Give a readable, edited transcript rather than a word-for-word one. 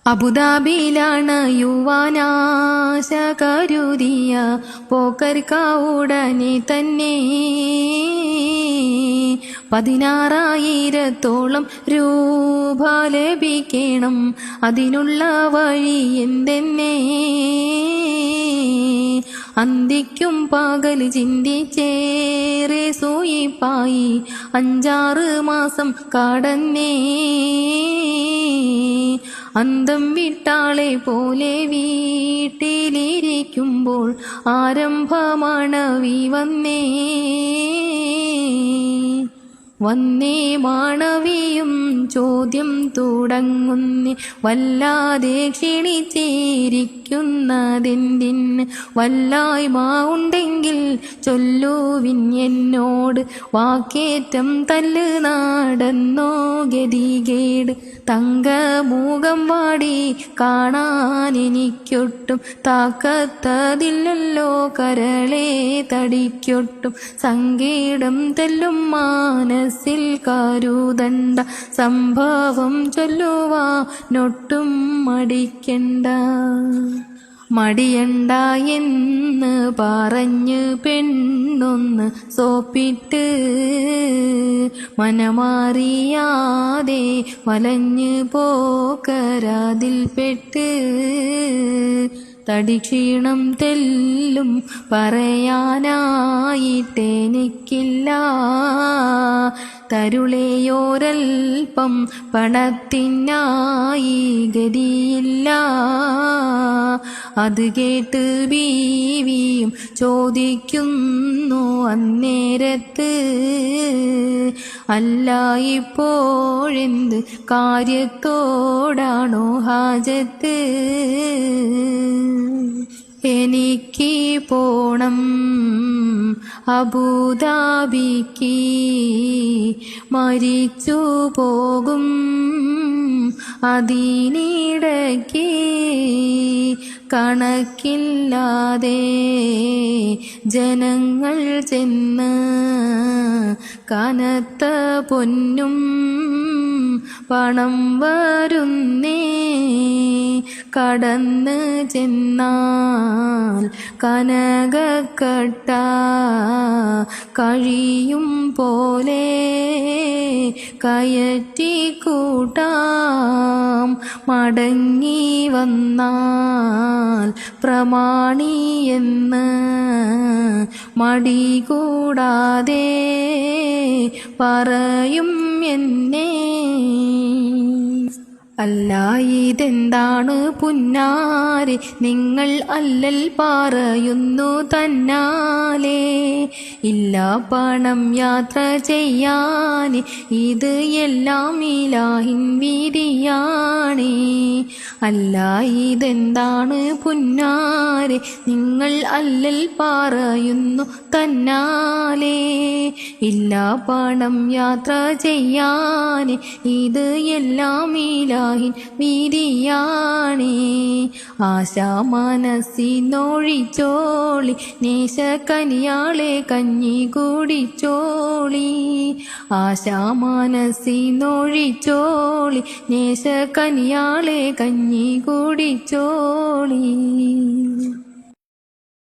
അബുദാബിയിലാണ് യുവാനാശ കരുതിയ പോക്കർക്കാവുടനെ തന്നെ 16,000-ഓളം രൂപ ലഭിക്കണം. അതിനുള്ള വഴി എന്തെന്നെ അന്തിക്കും പകൽ ചിന്തിച്ചേറെ സൂയിപ്പായി. 5-6 മാസം കടന്നേ അന്തം വിട്ടാളെ പോലെ വീട്ടിലിരിക്കുമ്പോൾ ആരംഭമാണവി വന്നേ മാണവിയും ചോദ്യം തുടങ്ങുന്നേ, വല്ലാതെ ക്ഷീണിച്ചിരിക്കുന്നതെന്തിന്? വല്ലായ്മ ഉണ്ടെങ്കിൽ ചൊല്ലുവിൻ എന്നോട്. വാക്കേറ്റം തല്ല് നടന്നോ ഗതികേട്? തങ്കമൂകം വാടി കാണാൻ എനിക്കൊട്ടും താക്കത്തതില്ലല്ലോ കരളെ തടിക്കൊട്ടും. സങ്കേടം തെല്ലും മനസ്സിൽ കരുതണ്ട, സംഭവം ചൊല്ലുവാനൊട്ടും മടിയണ്ട എന്ന് പറഞ്ഞ് പെണ്ണൊന്ന് സോപ്പിട്ട് മനമാറിയാതെ വലഞ്ഞ് പോക്കരാതിൽപ്പെട്ട്. തടിക്ഷീണം തെല്ലും പറയാനായിട്ടെനിക്കില്ല, തരുളേയോരൽപ്പം പണത്തിനായി ഗതിയില്ല. അത് കേട്ട് ബീവിയും ചോദിക്കുന്നു അന്നേരത്ത്, അല്ല ഇപ്പോഴെന്ത് കാര്യത്തോടാണോ ഹാജത്ത്? എനിക്ക് പോണം അബുദാബിക്ക്, മരിച്ചു പോകും അതിനിടയ്ക്ക്. കണക്കില്ലാതെ ജനങ്ങൾ ചെന്ന് കനത്ത പൊന്നും പണം വരുന്നേ. കടന്ന് ചെന്നാൽ കനകക്കട്ട കഴിയും പോലെ കയറ്റിക്കൂട്ടാം. മടങ്ങി വന്നാൽ പ്രമാണിയെന്ന് മടി കൂടാതെ പറയും എന്നെ. അല്ല ഇതെന്താണ് പുന്നാരെ, നിങ്ങൾ അല്ലൽ പറയുന്നു തന്നാലേ? ഇല്ല പണം യാത്ര ചെയ്യാൻ, ഇത് എല്ലാം ഇലാഹിൻ വിധിയാണേ. അല്ല ഇതെന്താണ് പുന്നാരെ, നിങ്ങൾ അല്ലൽ പറയുന്നു തന്നാലേ? ഇല്ല പണം യാത്ര ചെയ്യാൻ, ഇത് എല്ലാം ഇലാഹിൻ വിധിയാണേ. ആശ മനസ്സിനൊഴിച്ചോളി, നേശക്കനിയാളെ കഞ്ഞി കുടിച്ചോളി. ആശ മനസ്സിനൊഴിച്ചോളി, നേശക്കനിയാളെ കഞ്ഞി കുടിച്ചോളി.